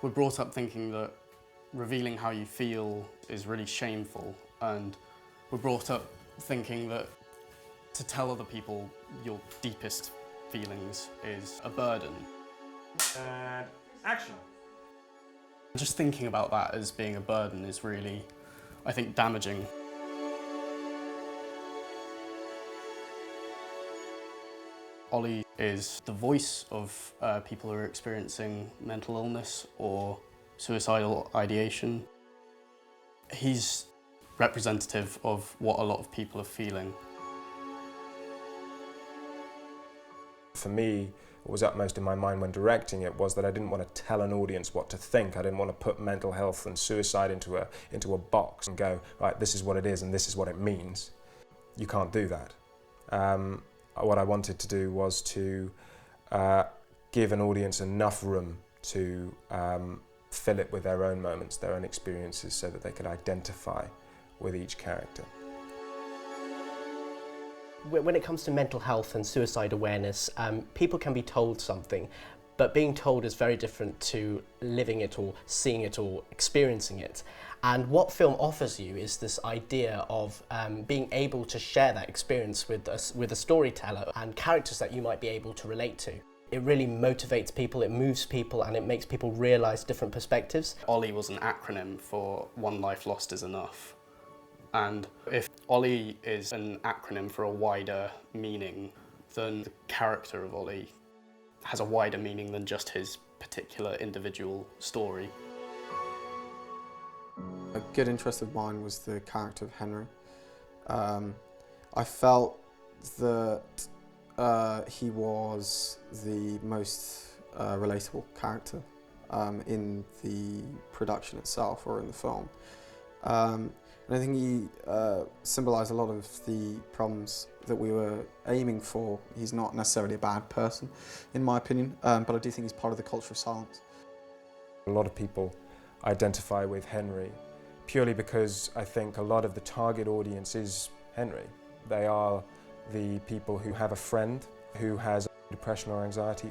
We're brought up thinking that revealing how you feel is really shameful, and we're brought up thinking that to tell other people your deepest feelings is a burden. And action. Just thinking about that as being a burden is really, I think, damaging. Ollie is the voice of people who are experiencing mental illness or suicidal ideation. He's representative of what a lot of people are feeling. For me, what was upmost in my mind when directing it was that I didn't want to tell an audience what to think. I didn't want to put mental health and suicide into a box and go, right, this is what it is and this is what it means. You can't do that. What I wanted to do was to give an audience enough room to fill it with their own moments, their own experiences, so that they could identify with each character. When it comes to mental health and suicide awareness, people can be told something, but being told is very different to living it or seeing it or experiencing it. And what film offers you is this idea of being able to share that experience with a storyteller and characters that you might be able to relate to. It really motivates people, it moves people, and it makes people realise different perspectives. OLLIE was an acronym for One Life Lost is Enough. And if OLLIE is an acronym for a wider meaning, then the character of OLLIE has a wider meaning than just his particular individual story. A good interest of mine was the character of Henry. I felt that he was the most relatable character in the production itself or in the film. And I think he symbolised a lot of the problems that we were aiming for. He's not necessarily a bad person, in my opinion, but I do think he's part of the culture of silence. A lot of people identify with Henry purely because I think a lot of the target audience is Henry. They are the people who have a friend who has depression or anxiety.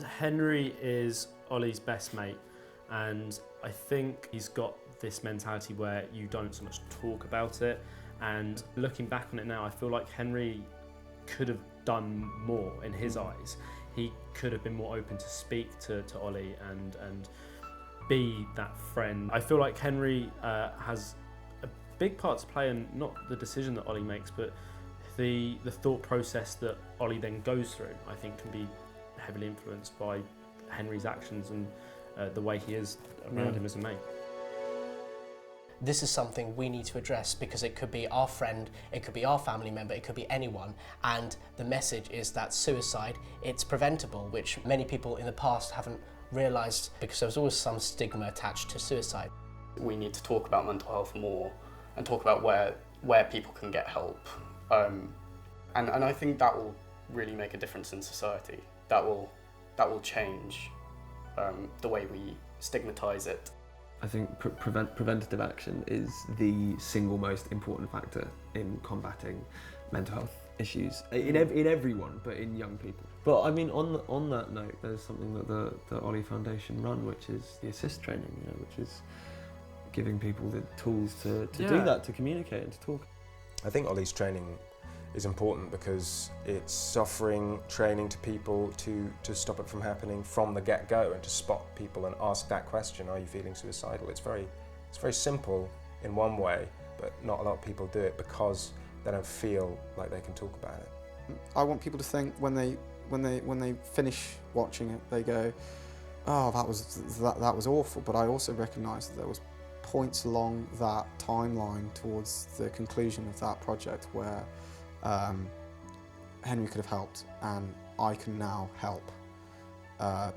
Henry is Ollie's best mate, and I think he's got this mentality where you don't so much talk about it, and looking back on it now, I feel like Henry could have done more in his eyes. He could have been more open to speak to Ollie and be that friend. I feel like Henry has a big part to play in not the decision that Ollie makes, but the thought process that Ollie then goes through, I think can be heavily influenced by Henry's actions and the way he is around him as a mate. This is something we need to address because it could be our friend, it could be our family member, it could be anyone, and the message is that suicide, it's preventable, which many people in the past haven't realised because there was always some stigma attached to suicide. We need to talk about mental health more and talk about where people can get help. And I think that will really make a difference in society. That will change the way we stigmatise it. I think preventative action is the single most important factor in combating mental health issues in everyone, but in young people. But I mean, on that note, there's something that the OLLIE Foundation run, which is the assist training, which is giving people the tools to do that, to communicate and to talk. I think OLLIE's training is important because it's offering training to people to stop it from happening from the get-go and to spot people and ask that question, are you feeling suicidal? It's very simple in one way, but not a lot of people do it because they don't feel like they can talk about it. I want people to think when they finish watching it, they go, oh, that was awful, but I also recognise that there was points along that timeline towards the conclusion of that project where Henry could have helped, and I can now help,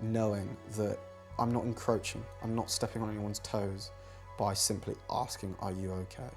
knowing that I'm not encroaching, I'm not stepping on anyone's toes by simply asking, are you okay?